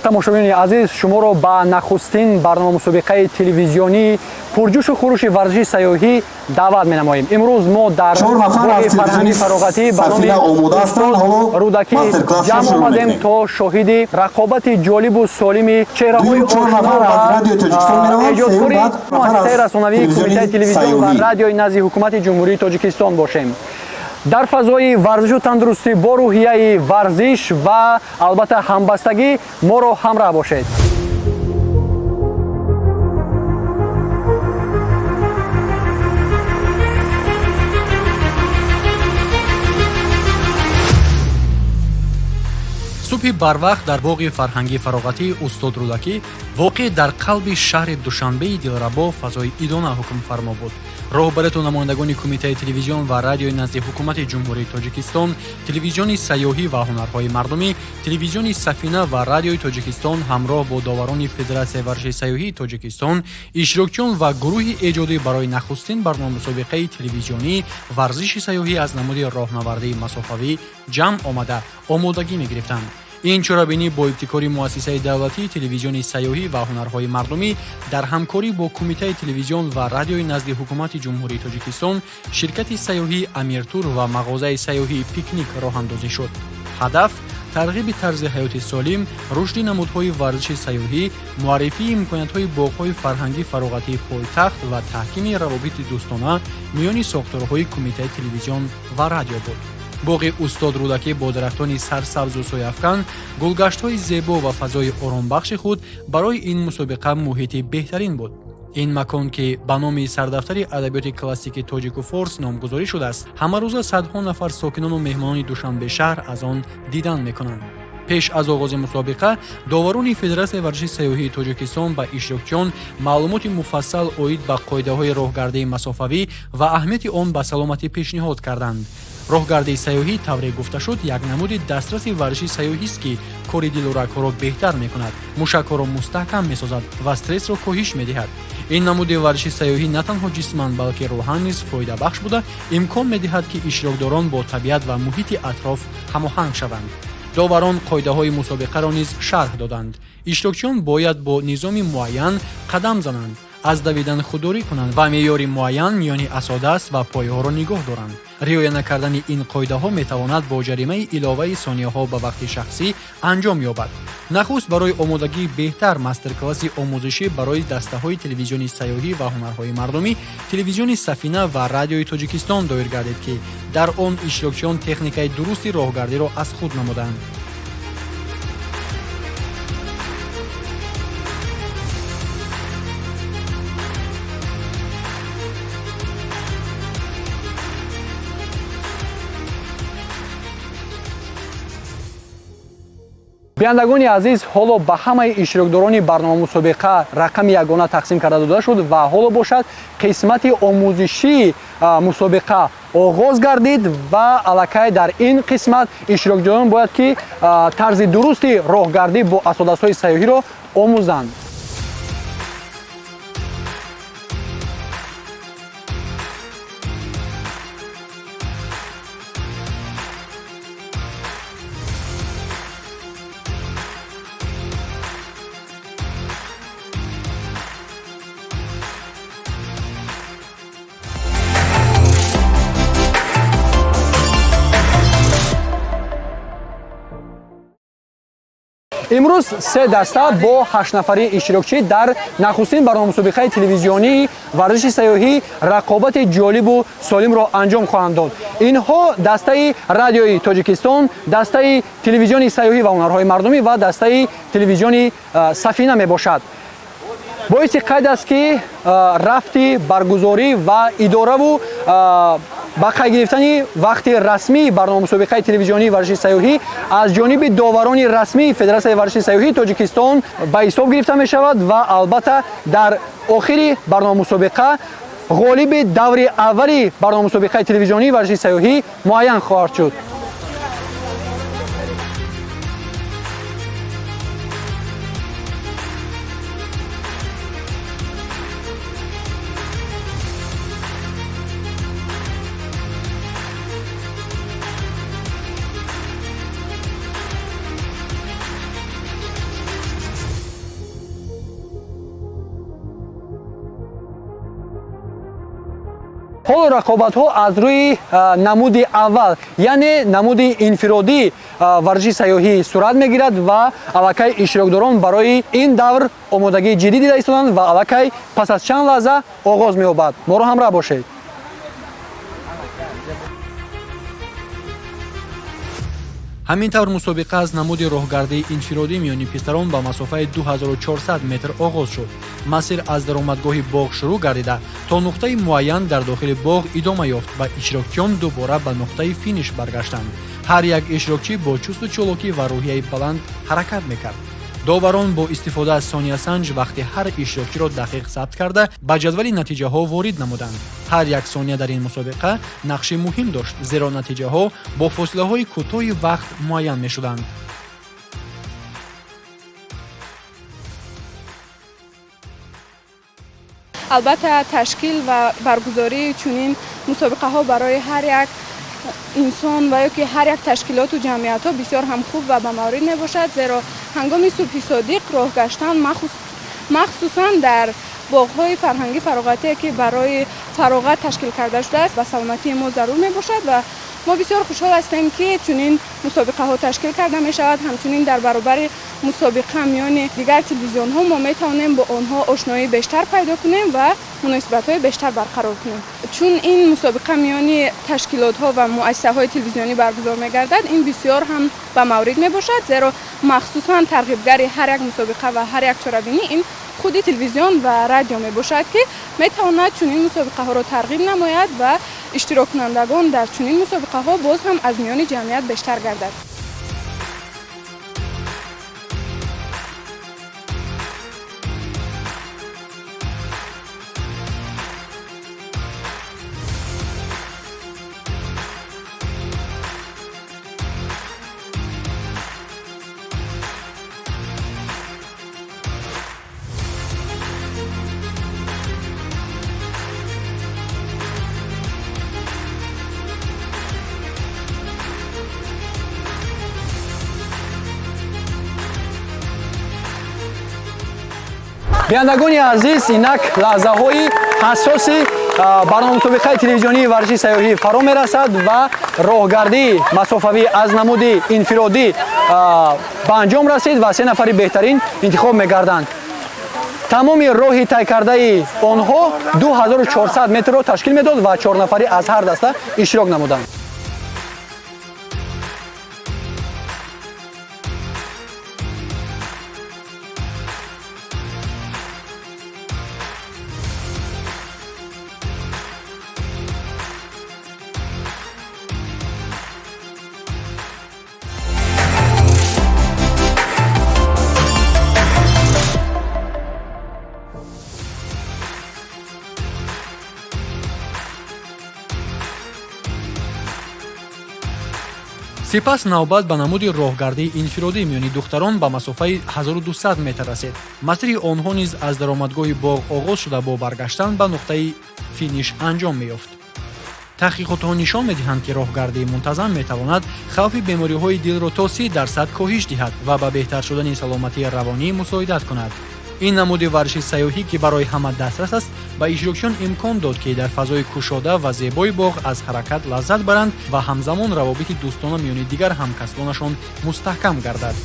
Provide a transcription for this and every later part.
тамошобини азиз, шуморо ба нахустин барнома мусобиқаи телевизионӣ пурҷӯшу хуруши варзиши сайёҳӣ даъват менамоем. имрӯз мо дар боғи фарҳанги фароғатӣ ба номи Рӯдаки ҷамъ омадем то шоҳиди рақобати ҷолибу солими чеҳраҳои ошно ва эҷодкори муассисаи расонавии Кумитаи телевизион ва радиои назди ҳукумати ҷумҳурии Тоҷикистон бошем. дар фазои варзишу тандурустӣ бо рӯҳияи варзиш ва албатта ҳамбастагӣ моро ҳамроҳ бошед. субҳи барвақт дар боғи фарҳангии фароғатии устод Рӯдакӣ воқеъ дар қалби шаҳри Душанбеи Дилрабо фазои идона ҳукмфармо буд. роҳбарету намояндагони Кумитаи телевизион ва радиои назди ҳукумати ҷумҳурии Тоҷикистон, телевизиони сайёҳӣ ва ҳунарҳои мардумӣ, телевизиони Сафина ва радиои Тоҷикистон ҳамроҳ бо доварони Федератсияи варзиши сайёҳии Тоҷикистон, ишрокчиён ва гурӯҳи эҷодӣ барои нахустин барнома мусобиқаи телевизионӣ варзиши сайёҳӣ аз намуди роҳнавардии масофавӣ ҷамъ омада омодагӣ мегирифтанд. ин чорабинӣ бо ибтикори муассисаи давлатии телевизиони сайёҳӣ ва ҳунарҳои мардумӣ дар ҳамкорӣ бо Кумитаи телевизион ва радиои назди ҳукумати ҷумҳурии Тоҷикистон, ширкати сайёҳии Амиртур ва мағозаи сайёҳии Пикник роҳандозӣ шуд. ҳадаф тарғиби тарзи ҳаёти солим, рушди намудҳои варзиши сайёҳӣ, муаррифии имкониятҳои боғҳои фарҳангӣ фароғатии пойтахт ва таҳкими равобити дӯстона миёни сохторҳои Кумитаи телевизион ва радио буд. боғи устод Рӯдакӣ бо дарахтони сарсабзу сояфкан, гулгаштҳои зебо ва фазои оромбахши худ барои ин мусобиқа муҳити беҳтарин буд. ин макон ки ба номи сардафтари адабиёти классики тоҷику форс номгузорӣ шудааст, ҳамарӯза садҳо нафар сокинону меҳмонони Душанбешаҳр аз он дидан мекунанд. пеш аз оғози мусобиқа, доварони Федератсияи варзиши сайёҳии Тоҷикистон ба ишрокчиён маълумоти муфассал оид ба қоидаҳои роҳгардии масофавӣ ва аҳамияти он ба саломатӣ пешниҳод карданд. роҳгардии сайёҳӣ тавре гуфта шуд як намуди дастраси варзиши сайёҳист ки кори дилурагҳоро беҳтар мекунад, мушакҳоро мустаҳкам месозад ва стрессро коҳиш медиҳад. ин намуди варзиши сайёҳӣ на танҳо ҷисман, балки рӯҳан низ фоидабахш буда, имкон медиҳад ки ишрокдорон бо табиат ва муҳити атроф ҳамоҳанг шаванд. доварон қоидаҳои мусобиқаро низ шарҳ доданд. ишрокчиён бояд бо низоми муайян қадам зананд, аз давидан худдорӣ кунанд ва меъёри муайян миёни асодаст ва пояҳоро нигоҳ доранд. риоя накардани ин қоидаҳо метавонад бо ҷаримаи иловаи сонияҳо ба вақти шахсӣ анҷом ёбад. нахуст барои омодагии беҳтар мастер-класси омӯзишӣ барои дастаҳои телевизиони сайёҳӣ ва ҳунарҳои мардумӣ, телевизиони Сафина ва радиои Тоҷикистон доир гардид ки дар он ишрокчиён техникаи дурусти роҳгардиро аз худ намуданд. биандагони азиз, ҳоло ба ҳамаи иштирокдорони барнома мусобиқа рақами ягона тақсим карда дода шуд ва ҳоло бошад қисмати омӯзишии мусобиқа оғоз гардид ва аллакай дар ин қисмат иштирокдорон бояд ки тарзи дурусти роҳгардӣ бо асодастҳои сайёҳиро омӯзанд. имрӯз се даста бо 8 нафари иштирокчӣ дар нахустин барнома мусобиқаи телевизионии варзиши сайёҳӣ рақобати ҷолибу солимро анҷом хоҳанд дод. инҳо дастаи радиои Тоҷикистон, дастаи телевизиони сайёҳӣ ва ҳунарҳои мардумӣ ва дастаи телевизиони Сафина мебошад. боиси қайд аст ки рафти баргузорӣ ва идораву ба қайд гирифтани вақти расмии барнома мусобиқаи телевизионии варзиши сайёҳӣ аз ҷониби доварони расмии Федератсияи варзиши сайёҳии Тоҷикистон ба ҳисоб гирифта мешавад ва албатта дар охири барнома мусобиқа ғолиби даври аввали барнома мусобиқаи телевизионии варзиши сайёҳӣ муайян хоҳад шуд. ҳоло рақобатҳо аз рӯи намуди аввал яъне намуди инфиродӣ варзиши сайёҳӣ сурат мегирад ва аллакай иштирокдорон барои ин давр омодагии ҷиддӣ дида истоданд ва аллакай пас аз чанд лаҳза оғоз меёбад. моро ҳамроҳ бошед. ҳамин тавр мусобиқа аз намуди роҳгардии инфиродӣ миёни писарон ба масофаи 2400 метр оғоз шуд. масир аз даромадгоҳи боғ шурӯъ гардида то нуқтаи муайян дар дохили боғ идома ёфт ва иштирокчиён дубора ба нуқтаи финиш баргаштанд. ҳар як иштирокчӣ бо чусту чолокӣ ва рӯҳияи баланд ҳаракат мекард. доварон бо истифода аз сониясанҷ вақти ҳар иштирокчиро дақиқ сабт карда ба ҷадвали натиҷаҳо ворид намуданд. ҳар як сония дар ин мусобиқа нақши муҳим дошт, зеро натиҷаҳо бо фосилаҳои кӯтоҳи вақт муайян мешуданд. албатта ташкил ва баргузории чунин мусобиқаҳо барои ҳар як инсон ва ё ки ҳар як ташкилоту ҷамъиятҳо бисёр ҳам хуб ва ба маврид мебошад, зеро ҳангоми субҳи содиқ роҳ гаштан махсусан дар боғҳои фарҳангӣ фароғате ки барои фароғат ташкил карда шудааст ба саломатии мо зарур мебошад ва мо бисёр хушҳол ҳастем ки чунин мусобиқаҳо ташкил карда мешавад. ҳамчунин дар баробари мусобиқа миёни дигар телевизионҳо мо метавонем бо онҳо ошноӣ бештар пайдо кунем ва муносибатҳои бештар барқарор кунем. чун ин мусобиқа миёни ташкилотҳо ва муассисаҳои телевизионӣ баргузор мегардад, ин бисёр ҳам ба маврид мебошад, зеро махсусан тарғибгари ҳар як мусобиқа ва ҳар як чорабинӣ ин худи телевизион ва радио мебошад ки метавонад чунин мусобиқаҳоро тарғиб намояд ва иштироккунандагон дар чунин мусобиқаҳо боз ҳам аз миёни ҷамъият бештар гардад. биандагони азиз, инак лаҳзаҳои ҳассоси барномаи телевизионии варзиши сайёҳӣ фаро мерасад ва роҳгардии масофавӣ аз намуди инфиродӣ ба анҷом расид ва 3 нафари беҳтарин интихоб мегарданд. тамоми роҳи тайкардаи онҳо 2400 метрро ташкил медод ва 4 нафарӣ аз ҳар даста иштирок намуданд. сипас навбат ба намуди роҳгардии инфиродӣ миёни духтарон ба масофаи 1200 метр расид. масири онҳо низ аз даромадгоҳи боғ оғоз шуда бо баргаштан ба нуқтаи финиш анҷом меёфт. таҳқиқотҳо нишон медиҳанд ки роҳгардии мунтазам метавонад хавфи бемориҳои дилро то 30% коҳиш диҳад ва ба беҳтар шудани саломатии равонӣ мусоидат кунад. ин намуди варзиши сайёҳӣ ки барои ҳама дастрас аст ба иштирокчиён имкон дод ки дар фазои кушода ва зебои боғ аз ҳаракат лаззат баранд ва ҳамзамон равобити дӯстона миёни дигар ҳамкасбонашон мустаҳкам гардад.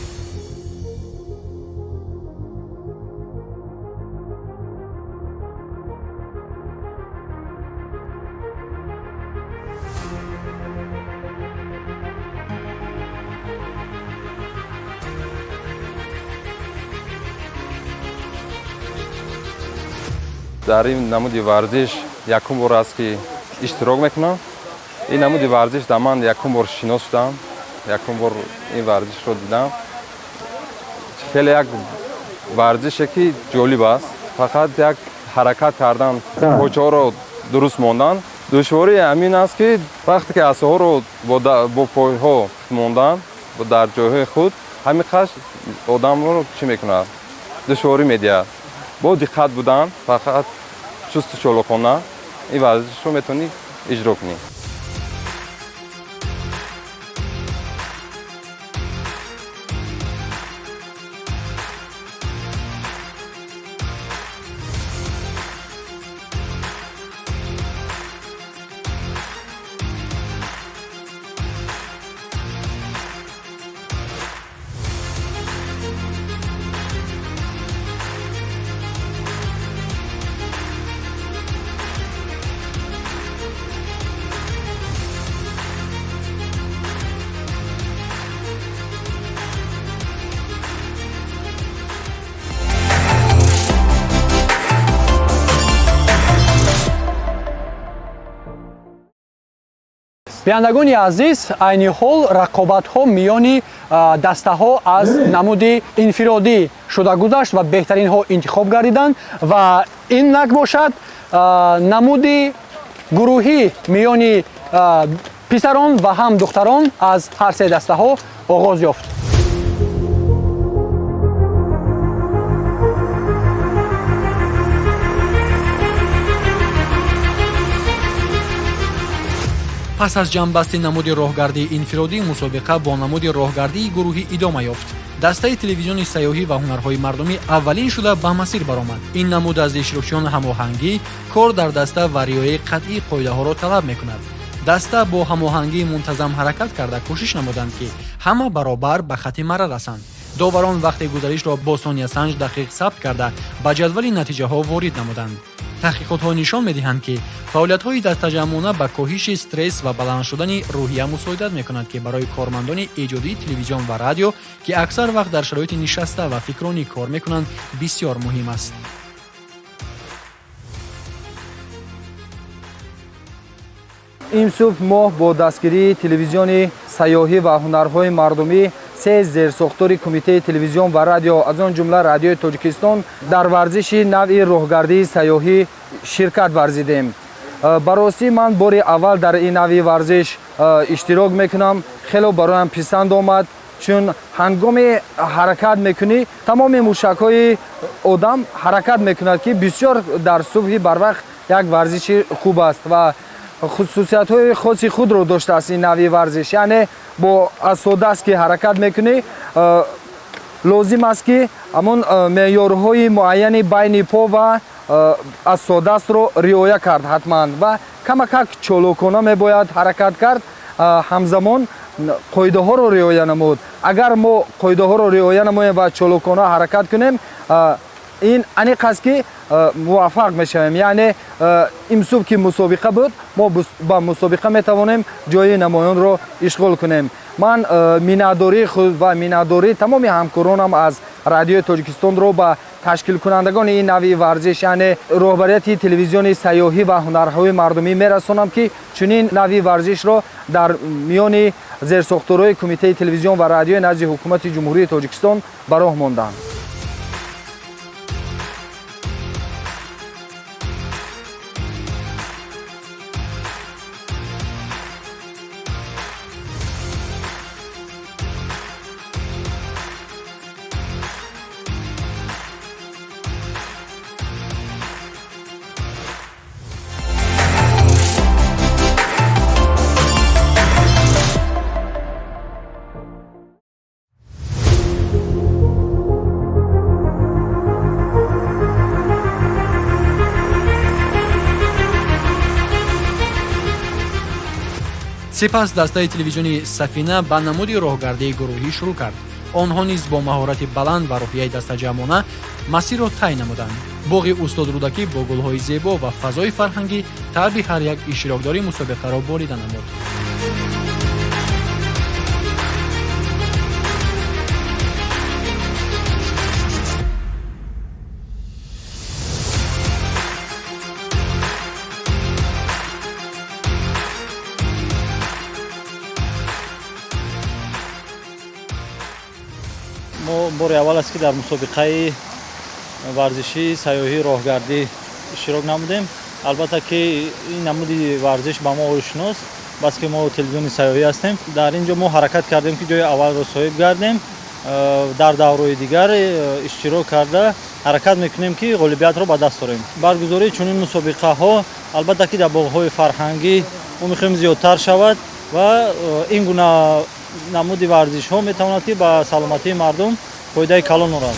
дар ин намуди варзиш якум бор аст ки иштирок мекунам. ин намуди варзиш дар ман якум бор шинос шудам, якум бор ин варзишро дидам. хеле як варзише ки ҷолиб аст. фақат як ҳаракат кардан, почаҳоро дуруст мондан. душвори амин аст ки вақте ки асоҳоро бо пойҳо мондан дар ҷойҳои худ, ҳамин қадр одамро чӣ мекунад? душворӣ медиҳад. бо диққат будан, фақат чусту чолокона ин варзишро метавонӣ иҷро кунӣ. биандагони азиз, айни ҳол рақобатҳо миёни дастаҳо аз намуди инфиродӣ шуда гузашт ва беҳтаринҳо интихоб гардиданд ва ин як бошад намуди гурӯҳӣ миёни писарон ва ҳам духтарон аз ҳар се дастаҳо оғоз ёфт. пас аз ҷамъбасти намуди роҳгардии инфиродӣ мусобиқа бо намуди роҳгардии гурӯҳӣ идома ёфт. дастаи телевизиони сайёҳӣ ва ҳунарҳои мардумӣ аввалин шуда ба масир баромад. ин намуд аз иштирокчиён ҳамоҳангӣ, кор дар даста ва риояи қатъии қоидаҳоро талаб мекунад. даста бо ҳамоҳангии мунтазам ҳаракат карда кӯшиш намуданд ки ҳама баробар ба хати марра расанд. доварон вақти гузаришро бо сониясанҷ дақиқ сабт карда ба ҷадвали натиҷаҳо ворид намуданд. таҳқиқотҳо нишон медиҳанд ки фаъолиятҳои дастаҷамъона ба коҳиши стресс ва баланд шудани рӯҳия мусоидат мекунад, ки барои кормандони эҷодии телевизион ва радио, ки аксар вақт дар шароити нишаста ва фикрронӣ кор мекунанд, бисёр муҳим аст. имсубҳ моҳ бо дастгирии телевизиони сайёҳӣ ва ҳунарҳои мардумӣ се зерсохтори кумитаи телевизион ва радио аз он ҷумла радиои Тоҷикистон дар варзиши навъи роҳгардии сайёҳӣ ширкат варзидем. барости ман бори аввал дар ин навъи варзиш иштирок мекунам. хело бароям писанд омад, чун ҳангоми ҳаракат мекунӣ тамоми мушакҳои одам ҳаракат мекунад, ки бисёр дар субҳи барвақт як варзиши хуб аст ва хусусиятҳои хоси худро доштааст ин навъи варзиш. яъне бо аз содаст ки ҳаракат мекунӣ, лозим аст ки ҳамон меъёрҳои муайяни байни по ва аз содастро риоя кард ҳатман ва камакак чолокона мебояд ҳаракат кард, ҳамзамон қоидаҳоро риоя намуд. агар мо қоидаҳоро риоя намоем ва чолокона ҳаракат кунем, ин аниқ аст ки муваффақ мешавем. яъне имсуб ки мусобиқа буд, мо ба мусобиқа метавонем ҷои намоёнро ишғол кунем. ман миннатдории худ ва миннатдории тамоми ҳамкоронам аз радиои Тоҷикистонро ба ташкилкунандагони ин навъи варзиш, яъне роҳбарияти телевизиони сайёҳӣ ва ҳунарҳои мардумӣ мерасонам, ки чунин навъи варзишро дар миёни зерсохторҳои кумитаи телевизион ва радио назди ҳукумати ҷумҳурии Тоҷикистон ба роҳ монданд. сипас дастаи телевизиони Сафина ба намуди роҳгардии гурӯҳӣ шурӯъ кард. онҳо низ бо маҳорати баланд ва рӯҳияи дастаҷамъона масирро тай намуданд. боғи устодрӯдакӣ бо гулҳои зебо ва фазои фарҳангӣ таъби ҳар як иштирокдори мусобиқаро борида намуд. бори аввал аст ки дар мусобиқаи варзиши сайёҳӣ роҳгардӣ иштирок намудем. албатта ки ин намуди варзиш ба мо ошност, бас ки мо телевизиони сайёҳӣ ҳастем. дар ин ҷо мо ҳаракат кардем ки ҷои аввалро соҳиб гардем. дар давраҳои дигар иштирок карда ҳаракат мекунем ки ғолибиятро ба даст орем. баргузории чунин мусобиқаҳо албатта ки дар боғҳои фарҳангӣ мо мехоҳем зиёдтар шавад ва ин гуна намуди варзишҳо метавонад ки ба саломатии мардум фоидаи калон орад.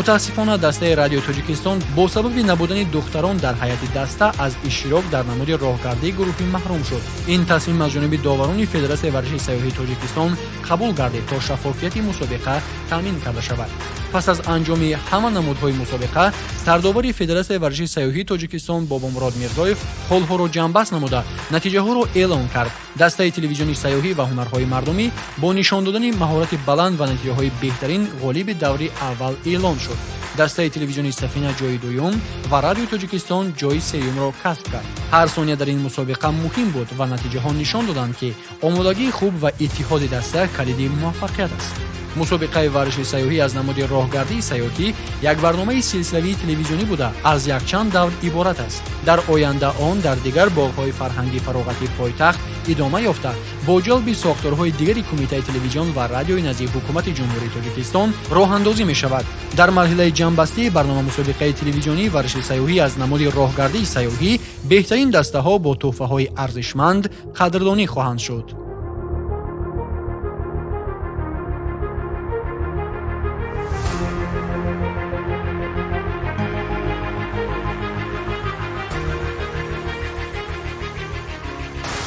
мутаассифона дастаи радиои тоҷикистон бо сабаби набудани духтарон дар ҳайати даста аз иштирок дар намуди роҳгардии гурӯҳӣ маҳрум шуд. Ин тасмим аз ҷониби доварони Федератсияи варзиши сайёҳии тоҷикистон қабул гардид то шаффофияти мусобиқа таъмин карда шавад. пас аз анҷоми ҳама намудҳои мусобиқа, сардовари Федератсияи варзиши сайёҳии тоҷикистон Бобомурод Мирзоев ҳолҳоро ҷамъбаст намуда, натиҷаҳоро эълон кард. дастаи телевизиони сайёҳӣ ва ҳунарҳои мардумӣ бо нишон додани маҳорати баланд ва натиҷаҳои беҳтарин ғолиби даври аввал эълон шуд. дастаи телевизиони Сафина ҷойи дуюм ва радиои Тоҷикистон ҷойи сеюмро касб кард. ҳар сония дар ин мусобиқа муҳим буд ва натиҷаҳо нишон доданд, ки омодагии хуб ва иттиҳоди даста калиди муваффақият аст. мусобиқаи варзиши сайёҳӣ аз намуди роҳгардии сайёҳӣ як барномаи силсилавии телевизионӣ буда аз якчанд давр иборат аст. дар оянда он дар дигар боғҳои фарҳангии фароғатии пойтахт идома ёфта, бо ҷалби сохторҳои дигари Кумитаи телевизион ва радиои назди ҳукумати Ҷумҳурии Тоҷикистон роҳандозӣ мешавад. дар марҳилаи ҷамъбастии барнома мусобиқаи телевизионии варзиши сайёҳӣ аз намуди роҳгардии сайёҳӣ беҳтарин дастаҳо бо тӯҳфаҳои арзишманд қадрдонӣ хоҳанд шуд.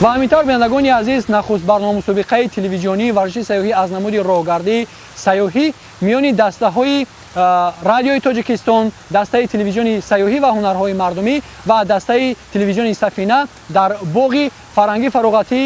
ва ҳаминтавр бинандагони азиз, нахуст барнома мусобиқаи телевизионии варзиши сайёҳӣ аз намуди роҳгардии сайёҳӣ миёни дастаҳои радиои Тоҷикистон, дастаи телевизиони сайёҳӣ ва ҳунарҳои мардумӣ ва дастаи телевизиони Сафина дар боғи фарҳангии фароғатӣ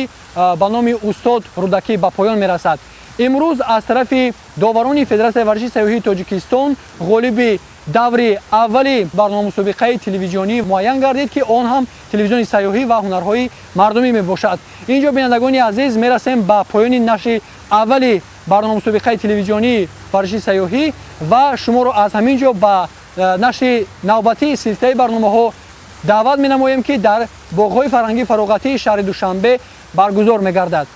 ба номи устод Рудакӣ ба поён мерасад. имрӯз аз тарафи доварони Федератсияи варзиши сайёҳии Тоҷикистон ғолиби даври аввали барнома мусобиқаи телевизионӣ муайян гардид, ки он ҳам телевизиони сайёҳӣ ва ҳунарҳои мардумӣ мебошад. инҷо бинандагони азиз, мерасем ба поёни нашри аввали барнома мусобиқаи телевизионии варзиши сайёҳӣ ва шуморо аз ҳамин ҷо ба нашри навбатии силсилаи барномаҳо даъват менамоем, ки дар боғҳои фарҳангии фароғатии шаҳри Душанбе баргузор мегардад.